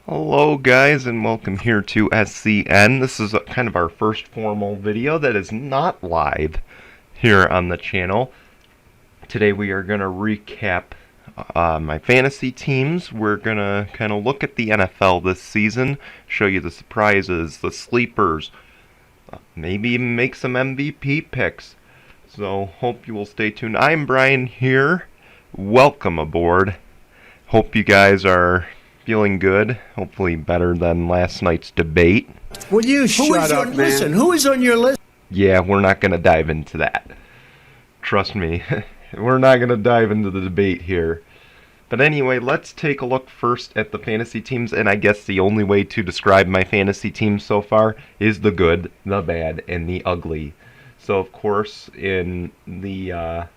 Hello guys and welcome here to SCN. This is kind of our first formal video that is not live here on the channel. Today we are going to recap my fantasy teams. We're going to kind of look at the NFL this season, show you the surprises, the sleepers, maybe even make some MVP picks. So hope you will stay tuned. I'm Brian here. Welcome aboard. Hope you guys are feeling good, hopefully better than last night's debate. Will you shut up, man? Listen, who is on your list? Yeah, we're not going to dive into that. Trust me, we're not going to dive into the debate here. But anyway, let's take a look first at the fantasy teams, and I guess the only way to describe my fantasy team so far is the good, the bad, and the ugly. So, of course, in the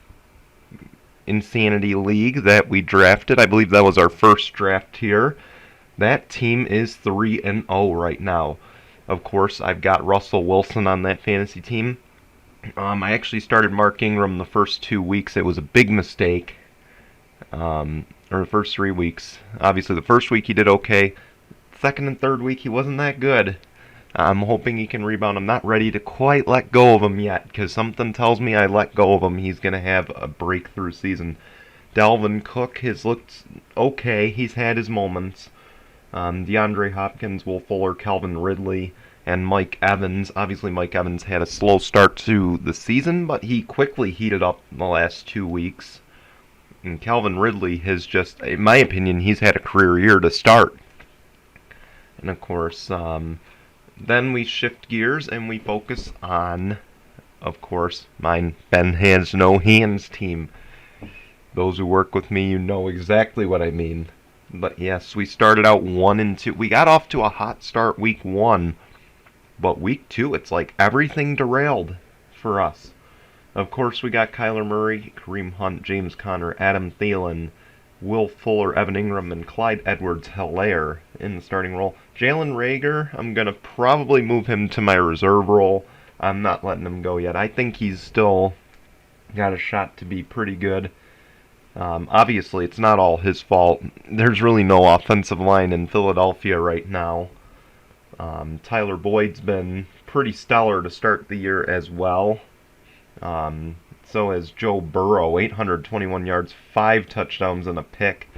Insanity League that we drafted, I believe that was our first draft here, that team is 3-0 right now. Of course, I've got Russell Wilson on that fantasy team. I actually started Mark Ingram the first 2 weeks. It was a big mistake. Or the first 3 weeks. Obviously, the first week he did okay. Second and third week, he wasn't that good. I'm hoping he can rebound. I'm not ready to quite let go of him yet, because something tells me I let go of him, he's going to have a breakthrough season. Dalvin Cook has looked okay. He's had his moments. DeAndre Hopkins, Will Fuller, Calvin Ridley, and Mike Evans. Obviously, Mike Evans had a slow start to the season, but he quickly heated up in the last 2 weeks. And Calvin Ridley has just, in my opinion, he's had a career year to start. And of course, then we shift gears and we focus on, of course, mine Ben Has No Hands team. Those who work with me, you know exactly what I mean. But yes, we started out 1-2. We got off to a hot start week 1. But week 2, it's like everything derailed for us. Of course, we got Kyler Murray, Kareem Hunt, James Conner, Adam Thielen, Will Fuller, Evan Ingram, and Clyde Edwards-Helaire in the starting role. Jalen Reagor, I'm going to probably move him to my reserve role. I'm not letting him go yet. I think he's still got a shot to be pretty good. Obviously, it's not all his fault. There's really no offensive line in Philadelphia right now. Tyler Boyd's been pretty stellar to start the year as well. So has Joe Burrow, 821 yards, 5 touchdowns, and a pick.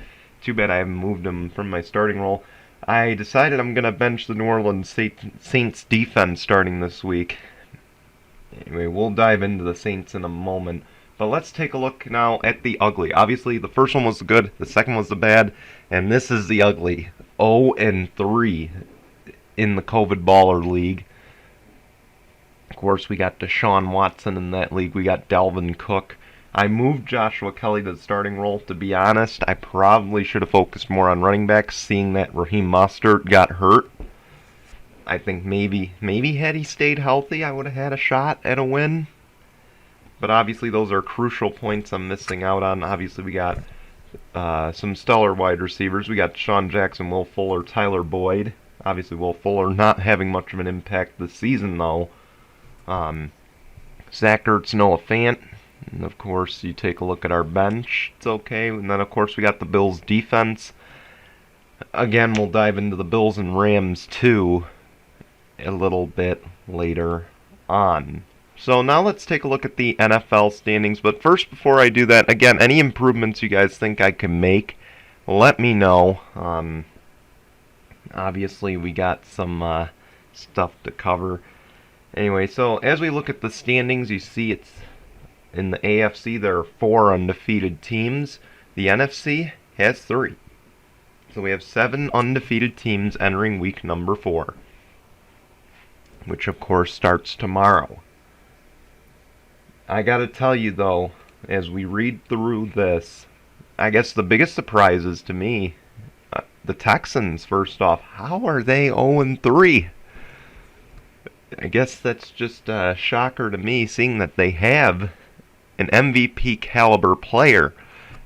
Too bad I haven't moved him from my starting role. I decided I'm going to bench the New Orleans Saints defense starting this week. Anyway, we'll dive into the Saints in a moment. But let's take a look now at the ugly. Obviously, the first one was the good, the second was the bad, and this is the ugly. 0-3 in the COVID Baller League. Of course, we got Deshaun Watson in that league. We got Dalvin Cook. I moved Joshua Kelly to the starting role. To be honest, I probably should have focused more on running backs, seeing that Raheem Mostert got hurt. I think maybe had he stayed healthy, I would have had a shot at a win. But obviously, those are crucial points I'm missing out on. Obviously, we got some stellar wide receivers. We got Sean Jackson, Will Fuller, Tyler Boyd. Obviously, Will Fuller not having much of an impact this season, though. Zach Ertz, Noah Fant. And of course, you take a look at our bench. It's okay. And then, of course, we got the Bills' defense. Again, we'll dive into the Bills and Rams, too, a little bit later on. So now let's take a look at the NFL standings. But first, before I do that, again, any improvements you guys think I can make, let me know. Obviously, we got some stuff to cover. Anyway, so as we look at the standings, you see it's in the AFC, there are 4 undefeated teams. The NFC has 3. So we have 7 undefeated teams entering week number 4, which of course starts tomorrow. I gotta tell you though, as we read through this, I guess the biggest surprises to me, the Texans first off. How are they 0-3? I guess that's just a shocker to me, seeing that they have an MVP caliber player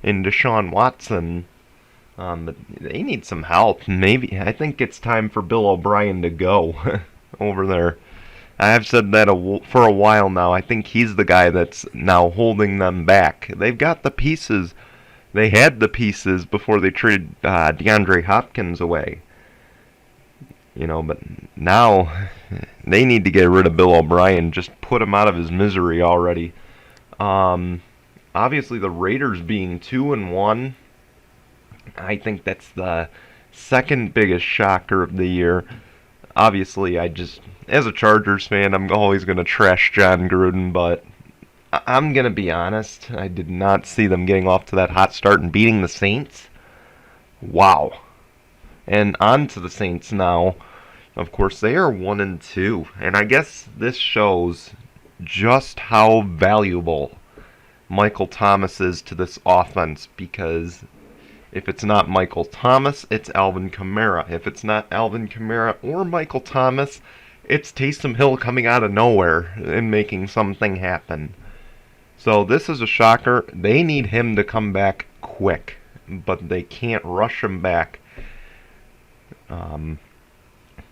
in Deshaun Watson. But they need some help. Maybe I think it's time for Bill O'Brien to go over there. I have said that for a while now. I think he's the guy that's now holding them back. They've got the pieces. They had the pieces before they traded DeAndre Hopkins away. But now they need to get rid of Bill O'Brien. Just put him out of his misery already. Obviously, the Raiders being 2-1, I think that's the second biggest shocker of the year. Obviously, as a Chargers fan, I'm always going to trash John Gruden, but I'm going to be honest. I did not see them getting off to that hot start and beating the Saints. Wow. And on to the Saints now. Of course, they are 1-2, and I guess this shows just how valuable Michael Thomas is to this offense, because if it's not Michael Thomas, it's Alvin Kamara. If it's not Alvin Kamara or Michael Thomas, it's Taysom Hill coming out of nowhere and making something happen. So this is a shocker. They need him to come back quick, but they can't rush him back.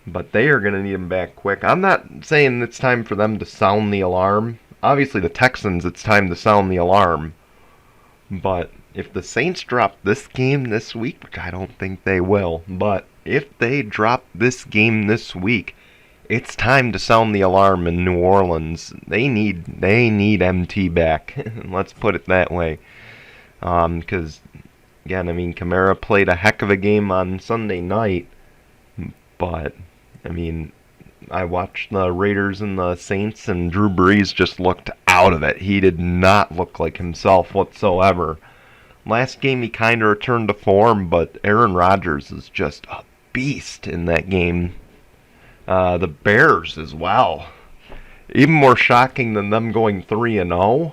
But they are going to need him back quick. I'm not saying it's time for them to sound the alarm. Obviously, the Texans, it's time to sound the alarm. But if the Saints drop this game this week, which I don't think they will, but if they drop this game this week, it's time to sound the alarm in New Orleans. They need MT back. Let's put it that way. Because, again, Kamara played a heck of a game on Sunday night, but I watched the Raiders and the Saints, and Drew Brees just looked out of it. He did not look like himself whatsoever. Last game he kind of returned to form, but Aaron Rodgers is just a beast in that game. The Bears as well. Even more shocking than them going 3-0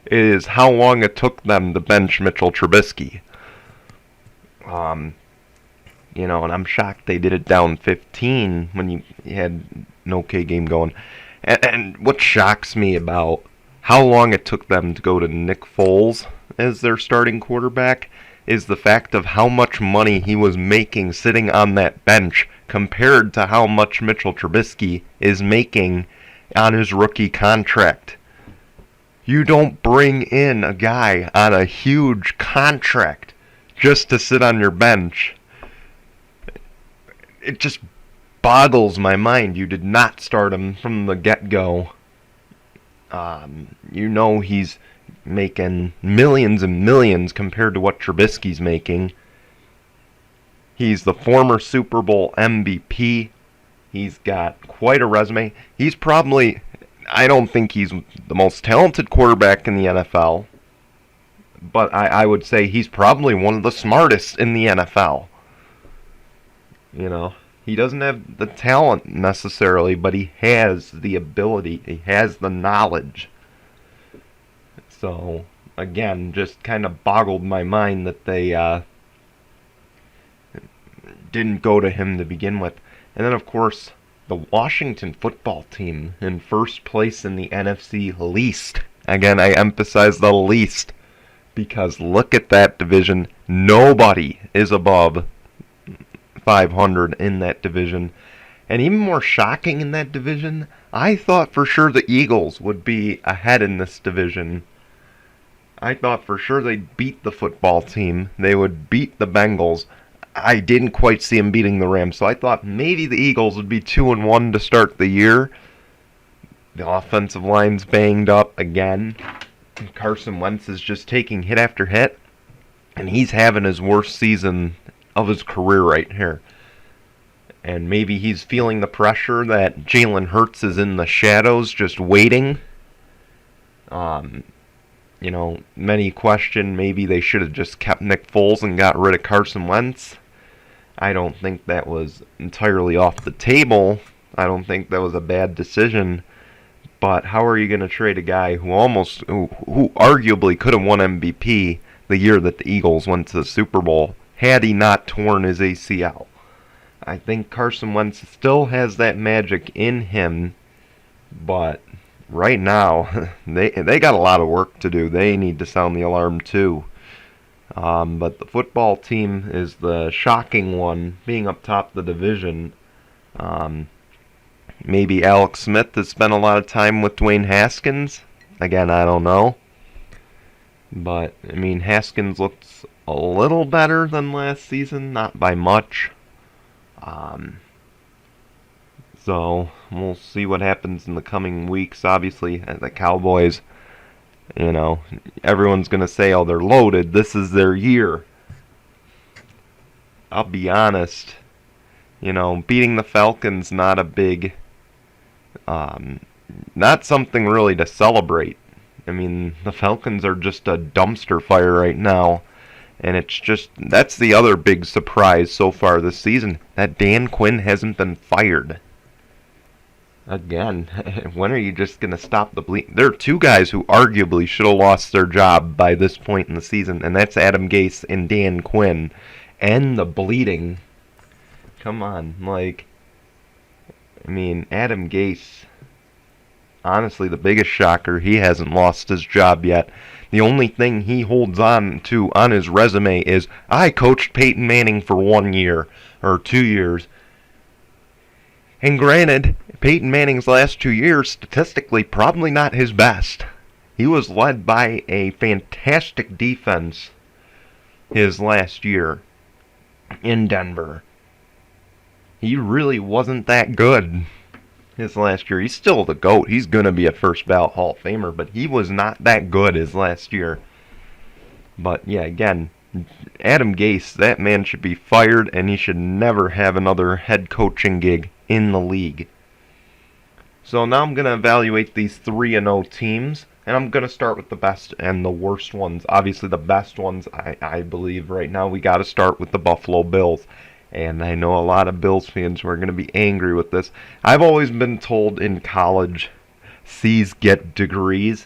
is how long it took them to bench Mitchell Trubisky. And I'm shocked they did it down 15 when you had an okay game going. And what shocks me about how long it took them to go to Nick Foles as their starting quarterback is the fact of how much money he was making sitting on that bench compared to how much Mitchell Trubisky is making on his rookie contract. You don't bring in a guy on a huge contract just to sit on your bench. It just boggles my mind. You did not start him from the get-go. He's making millions and millions compared to what Trubisky's making. He's the former Super Bowl MVP. He's got quite a resume. He's probably, I don't think he's the most talented quarterback in the NFL, but I would say he's probably one of the smartest in the NFL. He doesn't have the talent necessarily, but he has the ability. He has the knowledge. So, again, just kind of boggled my mind that they didn't go to him to begin with. And then, of course, the Washington football team in first place in the NFC least. Again, I emphasize the least, because look at that division. Nobody is above 500 in that division. And even more shocking in that division, I thought for sure the Eagles would be ahead in this division. I thought for sure they'd beat the football team. They would beat the Bengals. I didn't quite see them beating the Rams, so I thought maybe the Eagles would be 2-1 to start the year. The offensive line's banged up again. Carson Wentz is just taking hit after hit, and he's having his worst season of his career right here. And maybe he's feeling the pressure that Jalen Hurts is in the shadows just waiting. Many question maybe they should have just kept Nick Foles and got rid of Carson Wentz. I don't think that was entirely off the table. I don't think that was a bad decision. But how are you going to trade a guy who arguably could have won MVP the year that the Eagles went to the Super Bowl had he not torn his ACL? I think Carson Wentz still has that magic in him, but right now they got a lot of work to do. They need to sound the alarm too. But the football team is the shocking one, being up top of the division. Maybe Alex Smith has spent a lot of time with Dwayne Haskins. Again, I don't know. But, Haskins looks a little better than last season, not by much. So we'll see what happens in the coming weeks. Obviously, the Cowboys, everyone's going to say, oh, they're loaded. This is their year. I'll be honest. Beating the Falcons not a big, not something really to celebrate. I mean, the Falcons are just a dumpster fire right now. And that's the other big surprise so far this season, that Dan Quinn hasn't been fired. Again, when are you just going to stop the bleeding? There are two guys who arguably should have lost their job by this point in the season, and that's Adam Gase and Dan Quinn. And the bleeding. Come on, Adam Gase, honestly, the biggest shocker, he hasn't lost his job yet. The only thing he holds on to on his resume is, I coached Peyton Manning for 1 year, or 2 years. And granted, Peyton Manning's last 2 years, statistically, probably not his best. He was led by a fantastic defense his last year in Denver. He really wasn't that good his last year. He's still the GOAT. He's going to be a first ballot Hall of Famer, but he was not that good his last year. But yeah, again, Adam Gase, that man should be fired, and he should never have another head coaching gig in the league. So now I'm going to evaluate these 3-0 teams, and I'm going to start with the best and the worst ones. Obviously, the best ones, I believe right now, we got to start with the Buffalo Bills. And I know a lot of Bills fans who are going to be angry with this. I've always been told in college, C's get degrees.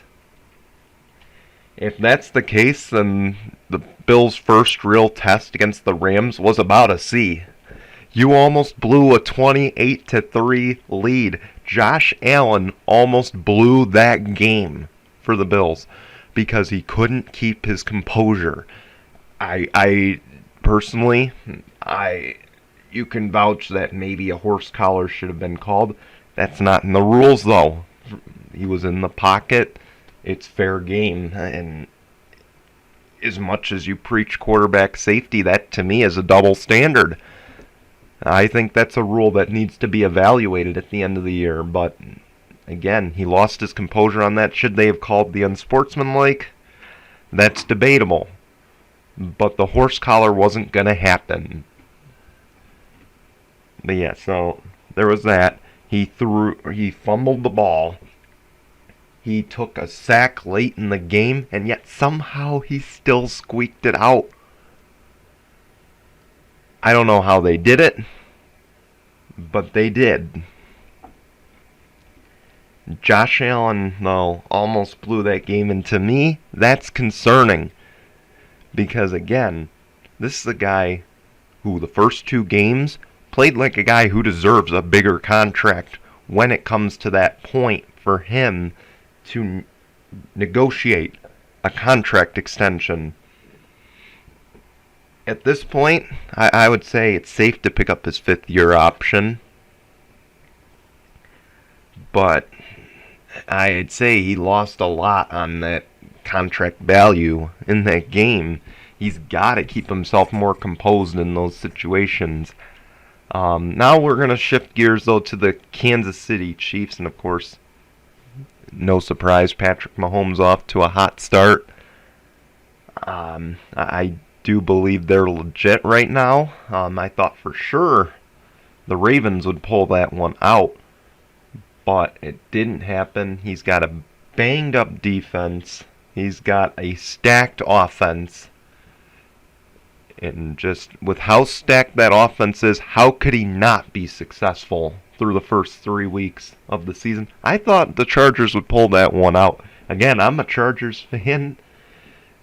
If that's the case, then the Bills' first real test against the Rams was about a C. You almost blew a 28-3 lead. Josh Allen almost blew that game for the Bills because he couldn't keep his composure. I personally, you can vouch that maybe a horse collar should have been called. That's not in the rules, though. He was in the pocket. It's fair game. And as much as you preach quarterback safety, that to me is a double standard. I think that's a rule that needs to be evaluated at the end of the year. But again, he lost his composure on that. Should they have called the unsportsmanlike? That's debatable. But the horse collar wasn't going to happen. But yeah, so there was that. He fumbled the ball. He took a sack late in the game, and yet somehow he still squeaked it out. I don't know how they did it, but they did. Josh Allen, though, almost blew that game, and to me, that's concerning. Because, again, this is a guy who the first 2 games played like a guy who deserves a bigger contract when it comes to that point for him to negotiate a contract extension. At this point, I would say it's safe to pick up his 5th-year option. But I'd say he lost a lot on that contract value in that game. He's got to keep himself more composed in those situations. Now we're going to shift gears, though, to the Kansas City Chiefs. And, of course, no surprise, Patrick Mahomes off to a hot start. I do believe they're legit right now. I thought for sure the Ravens would pull that one out. But it didn't happen. He's got a banged-up defense. He's got a stacked offense. And just with how stacked that offense is, how could he not be successful through the first 3 weeks of the season? I thought the Chargers would pull that one out. Again, I'm a Chargers fan.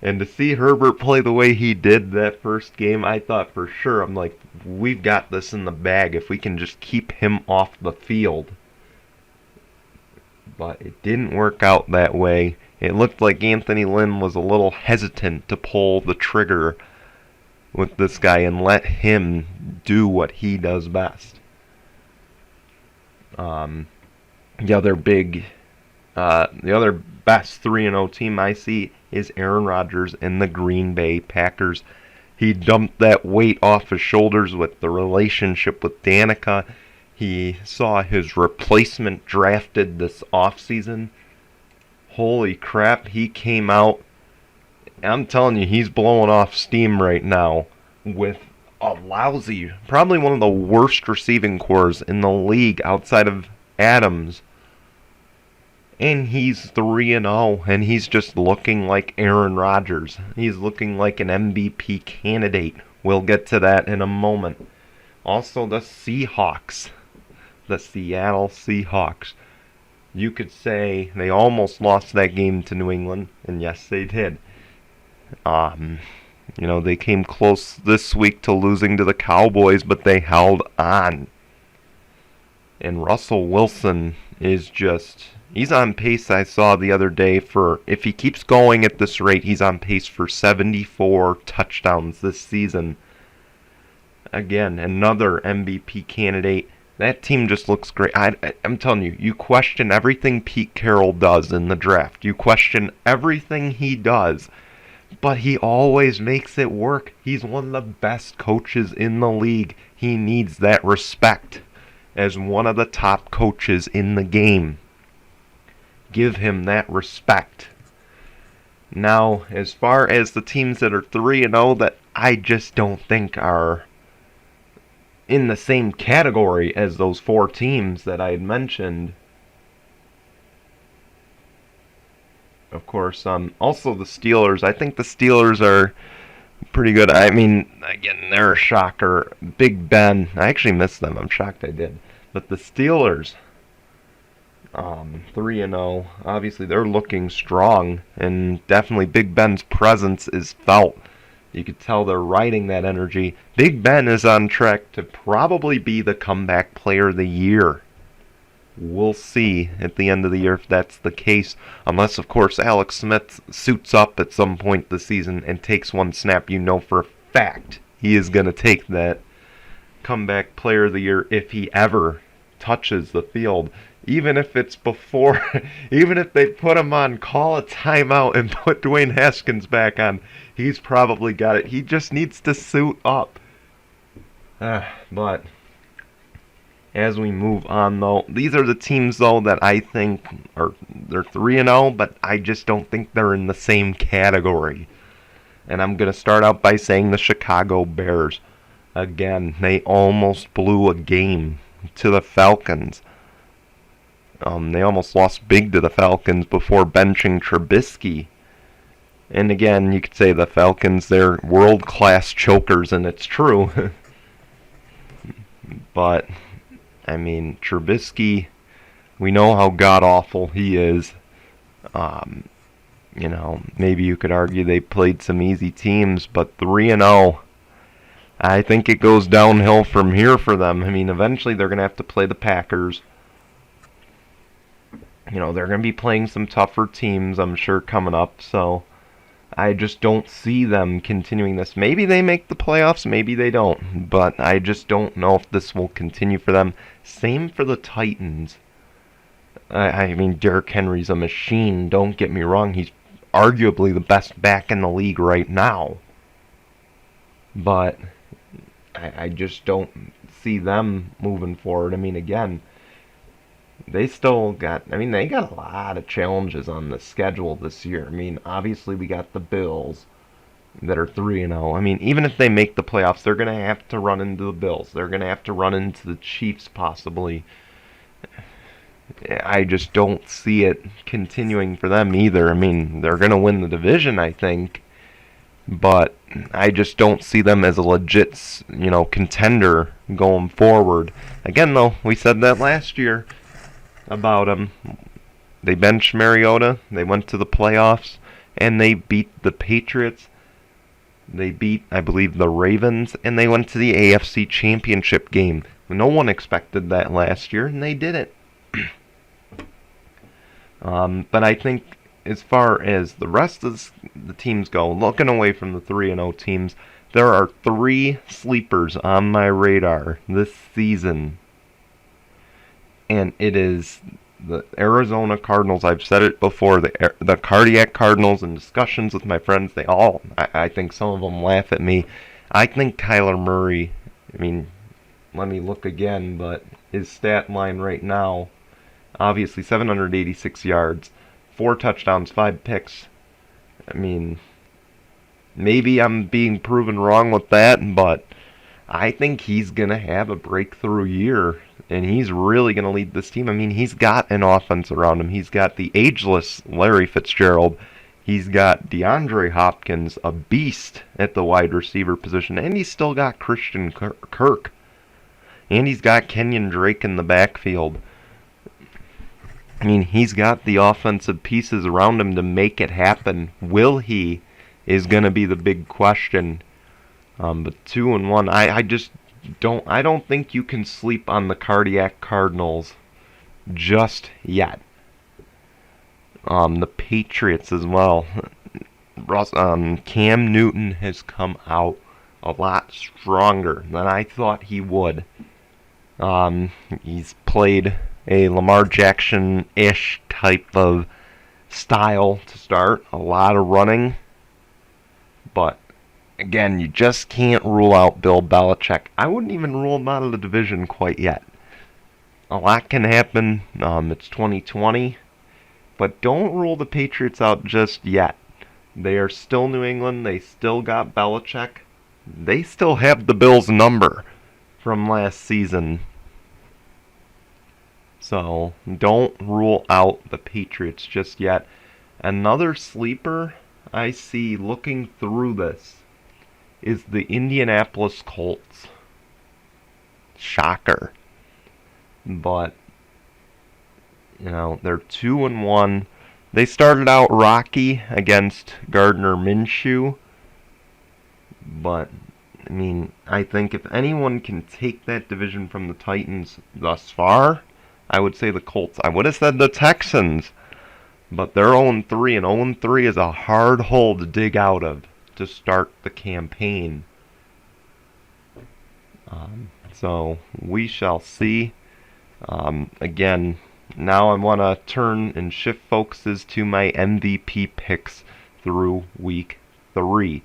And to see Herbert play the way he did that first game, I thought for sure, I'm like, we've got this in the bag if we can just keep him off the field. But it didn't work out that way. It looked like Anthony Lynn was a little hesitant to pull the trigger with this guy and let him do what he does best. The other best 3-0 team I see is Aaron Rodgers and the Green Bay Packers. He dumped that weight off his shoulders with the relationship with Danica. He saw his replacement drafted this offseason. Holy crap, he came out. I'm telling you, he's blowing off steam right now with a lousy, probably one of the worst receiving cores in the league outside of Adams. And he's 3-0, and he's just looking like Aaron Rodgers. He's looking like an MVP candidate. We'll get to that in a moment. Also, the Seahawks. The Seattle Seahawks. You could say they almost lost that game to New England, and yes, they did. They came close this week to losing to the Cowboys, but they held on. And Russell Wilson is just... He's on pace, I saw the other day, for... If he keeps going at this rate, he's on pace for 74 touchdowns this season. Again, another MVP candidate. That team just looks great. I'm telling you, you question everything Pete Carroll does in the draft. You question everything he does. But he always makes it work. He's one of the best coaches in the league. He needs that respect as one of the top coaches in the game. Give him that respect. Now, as far as the teams that are 3-0 that I just don't think are in the same category as those 4 teams that I had mentioned. Of course, also the Steelers. I think the Steelers are pretty good. I mean, again, they're a shocker. Big Ben. I actually missed them. I'm shocked I did. But the Steelers, 3-0. Obviously, they're looking strong, and definitely Big Ben's presence is felt. You could tell they're riding that energy. Big Ben is on track to probably be the comeback player of the year. We'll see at the end of the year if that's the case. Unless, of course, Alex Smith suits up at some point this season and takes one snap. You know for a fact he is going to take that comeback player of the year if he ever touches the field. Even if it's before, even if they put him on, call a timeout and put Dwayne Haskins back on, he's probably got it. He just needs to suit up. But as we move on, though, these are the teams, though, that I think they're 3-0, but I just don't think they're in the same category. And I'm going to start out by saying the Chicago Bears. Again, they almost blew a game to the Falcons. They almost lost big to the Falcons before benching Trubisky. And again, you could say the Falcons, they're world-class chokers, and it's true. But, I mean, Trubisky, we know how god-awful he is. Maybe you could argue they played some easy teams, but 3-0, I think it goes downhill from here for them. I mean, eventually they're going to have to play the Packers. They're going to be playing some tougher teams, I'm sure, coming up, so I just don't see them continuing this. Maybe they make the playoffs, maybe they don't, but I just don't know if this will continue for them. Same for the Titans. I mean, Derrick Henry's a machine, don't get me wrong. He's arguably the best back in the league right now. But I just don't see them moving forward. I mean, again, they got a lot of challenges on the schedule this year. I mean, obviously we got the Bills that are 3-0. I mean, even if they make the playoffs, they're going to have to run into the Bills. They're going to have to run into the Chiefs possibly. I just don't see it continuing for them either. I mean, they're going to win the division, I think, but I just don't see them as a legit, contender going forward. Again, though, we said that last year about them. They benched Mariota, they went to the playoffs, and they beat the Patriots. They beat, I believe, the Ravens, and they went to the AFC Championship game. No one expected that last year, and they did it. But I think as far as the rest of the teams go, looking away from the 3-0 teams, there are 3 sleepers on my radar this season. And it is the Arizona Cardinals. I've said it before, the Cardiac Cardinals. In discussions with my friends, I think some of them laugh at me. I think Kyler Murray, let me look again, but his stat line right now, obviously 786 yards, 4 touchdowns, 5 picks. I mean, maybe I'm being proven wrong with that, but I think he's going to have a breakthrough year, and he's really going to lead this team. I mean, he's got an offense around him. He's got the ageless Larry Fitzgerald. He's got DeAndre Hopkins, a beast at the wide receiver position, and he's still got Christian Kirk. And he's got Kenyon Drake in the backfield. I mean, he's got the offensive pieces around him to make it happen. Will he is going to be the big question. But 2-1, I just don't think you can sleep on the Cardiac Cardinals just yet. The Patriots as well. Cam Newton has come out a lot stronger than I thought he would. He's played a Lamar Jackson-ish type of style to start. A lot of running. But, again, you just can't rule out Bill Belichick. I wouldn't even rule him out of the division quite yet. A lot can happen. It's 2020. But don't rule the Patriots out just yet. They are still New England. They still got Belichick. They still have the Bills' number from last season. So don't rule out the Patriots just yet. Another sleeper I see looking through this is the Indianapolis Colts. Shocker. But, you know, they're 2-1. They started out rocky against Gardner Minshew. But, I mean, I think if anyone can take that division from the Titans thus far, I would say the Colts. I would have said the Texans. But they're 0-3, and 0-3 is a hard hole to dig out of to start the campaign. So we shall see. Again, now I want to turn and shift focuses to my MVP picks through week 3.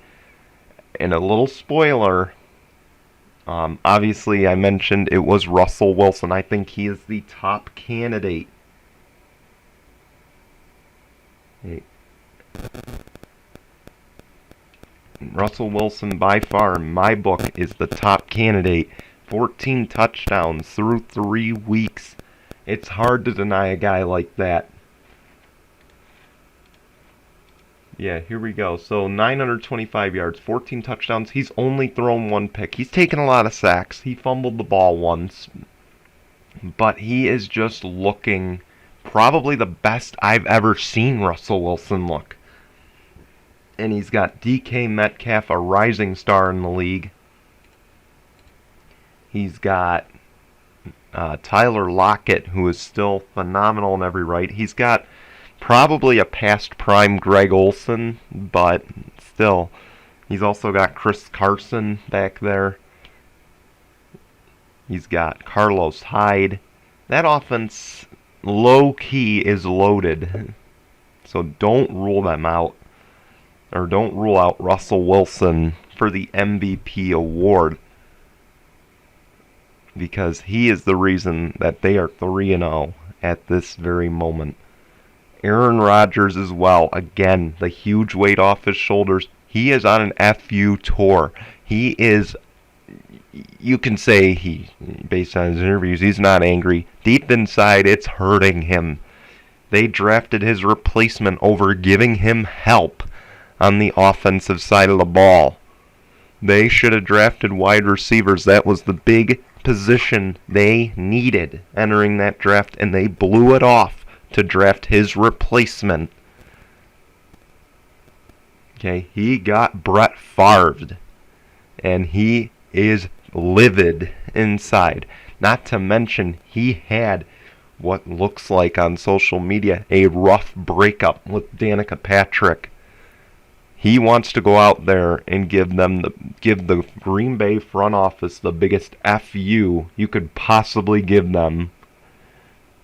And a little spoiler, obviously I mentioned it was Russell Wilson. I think he is the top candidate. Russell Wilson, by far, in my book, is the top candidate. 14 touchdowns through 3 weeks. It's hard to deny a guy like that. Yeah, here we go. So 925 yards, 14 touchdowns. He's only thrown 1 pick. He's taken a lot of sacks. He fumbled the ball once. But he is just looking probably the best I've ever seen Russell Wilson look. And he's got DK Metcalf, a rising star in the league. He's got Tyler Lockett, who is still phenomenal in every right. He's got probably a past prime Greg Olsen, but still. He's also got Chris Carson back there. He's got Carlos Hyde. That offense, low-key, is loaded. So don't rule them out. Or don't rule out Russell Wilson for the MVP award. Because he is the reason that they are 3-0 at this very moment. Aaron Rodgers as well. Again, the huge weight off his shoulders. He is on an FU tour. He is, you can say, based on his interviews, he's not angry. Deep inside, it's hurting him. They drafted his replacement over giving him help on the offensive side of the ball. They should have drafted wide receivers. That was the big position they needed entering that draft, and they blew it off to draft his replacement. Okay, he got Brett Favre, and he is livid inside. Not to mention, he had what looks like on social media a rough breakup with Danica Patrick. He wants to go out there and give the Green Bay front office the biggest FU you could possibly give them,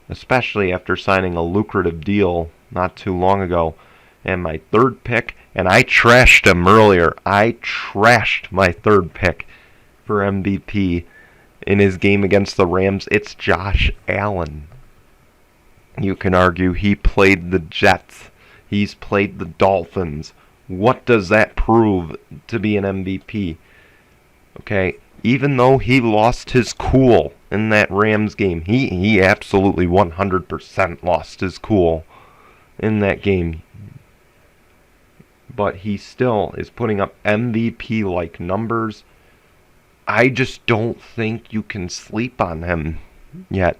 especially after signing a lucrative deal not too long ago. And my third pick, and I trashed him earlier. I trashed my third pick for MVP in his game against the Rams, it's Josh Allen. You can argue he played the Jets. He's played the Dolphins. What does that prove to be an MVP? Okay, even though he lost his cool in that Rams game, he absolutely 100% lost his cool in that game. But he still is putting up MVP-like numbers. I just don't think you can sleep on him yet.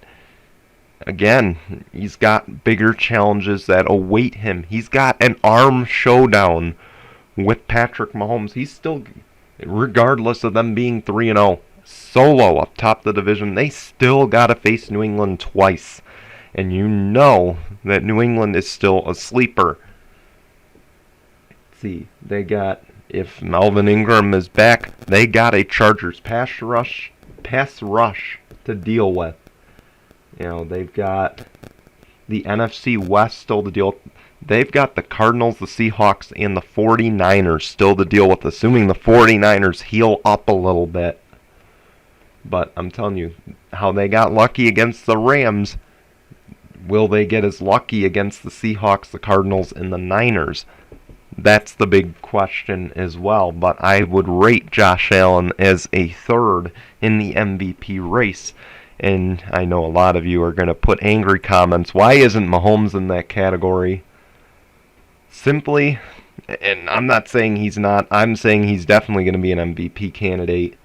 Again, he's got bigger challenges that await him. He's got an arm showdown with Patrick Mahomes. He's still, regardless of them being 3-0, solo up top of the division, they still got to face New England twice. And you know that New England is still a sleeper. Let's see, they got, if Melvin Ingram is back, they got a Chargers pass rush to deal with. You know, they've got the NFC West still to deal with. They've got the Cardinals, the Seahawks, and the 49ers still to deal with, assuming the 49ers heal up a little bit. But I'm telling you, how they got lucky against the Rams, will they get as lucky against the Seahawks, the Cardinals, and the Niners? That's the big question as well. But I would rate Josh Allen as a third in the MVP race. And I know a lot of you are going to put angry comments. Why isn't Mahomes in that category? Simply, and I'm not saying he's not, I'm saying he's definitely going to be an MVP candidate.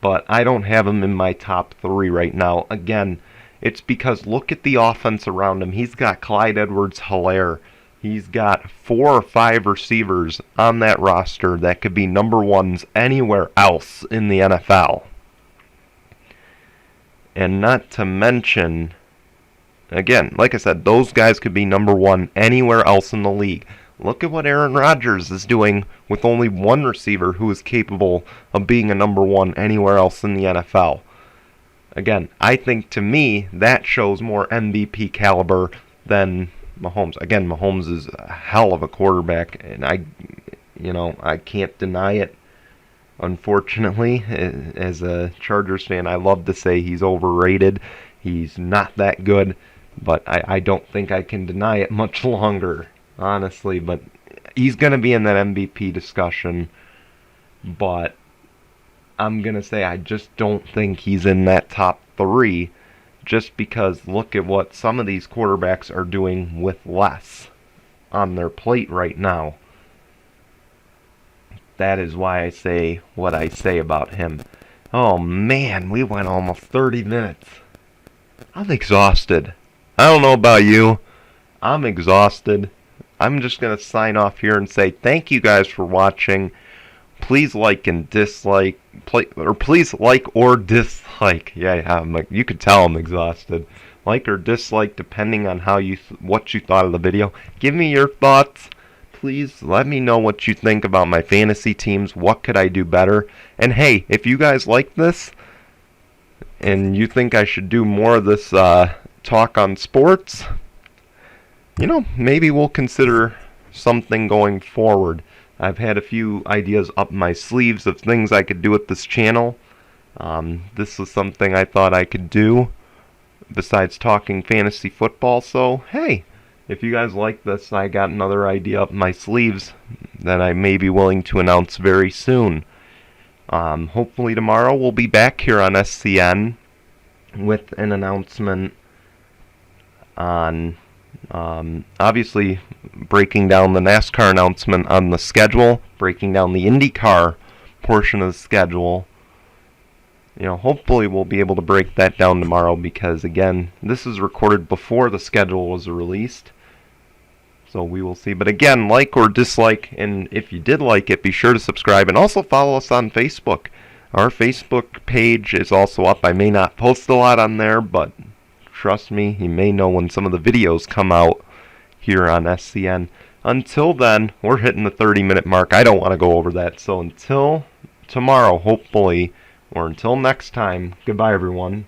But I don't have him in my top 3 right now. Again, it's because look at the offense around him. He's got Clyde Edwards-Helaire. He's got 4 or 5 receivers on that roster that could be number ones anywhere else in the NFL. And not to mention, again, like I said, those guys could be number one anywhere else in the league. Look at what Aaron Rodgers is doing with only one receiver who is capable of being a number one anywhere else in the NFL. Again, I think to me that shows more MVP caliber than Mahomes. Again, Mahomes is a hell of a quarterback, and I can't deny it. Unfortunately, as a Chargers fan, I love to say he's overrated. He's not that good, but I don't think I can deny it much longer, honestly. But he's going to be in that MVP discussion, but I'm going to say I just don't think he's in that top 3, just because look at what some of these quarterbacks are doing with less on their plate right now. That is why I say what I say about him. Oh man, we went almost 30 minutes. I'm exhausted. I don't know about you. I'm exhausted. I'm just going to sign off here and say thank you guys for watching. Please like and dislike. Please like or dislike. Yeah, you could tell I'm exhausted. Like or dislike depending on how what you thought of the video. Give me your thoughts. Please let me know what you think about my fantasy teams. What could I do better? And hey, if you guys like this and you think I should do more of this talk on sports, maybe we'll consider something going forward. I've had a few ideas up my sleeves of things I could do with this channel. This was something I thought I could do besides talking fantasy football. So, hey, if you guys like this, I got another idea up my sleeves that I may be willing to announce very soon. Hopefully tomorrow we'll be back here on SCN with an announcement on, obviously, breaking down the NASCAR announcement on the schedule, breaking down the IndyCar portion of the schedule. Hopefully we'll be able to break that down tomorrow because, again, this is recorded before the schedule was released. So we will see. But again, like or dislike, and if you did like it, be sure to subscribe. And also follow us on Facebook. Our Facebook page is also up. I may not post a lot on there, but trust me, you may know when some of the videos come out here on SCN. Until then, we're hitting the 30-minute mark. I don't want to go over that. So until tomorrow, hopefully, or until next time, goodbye, everyone.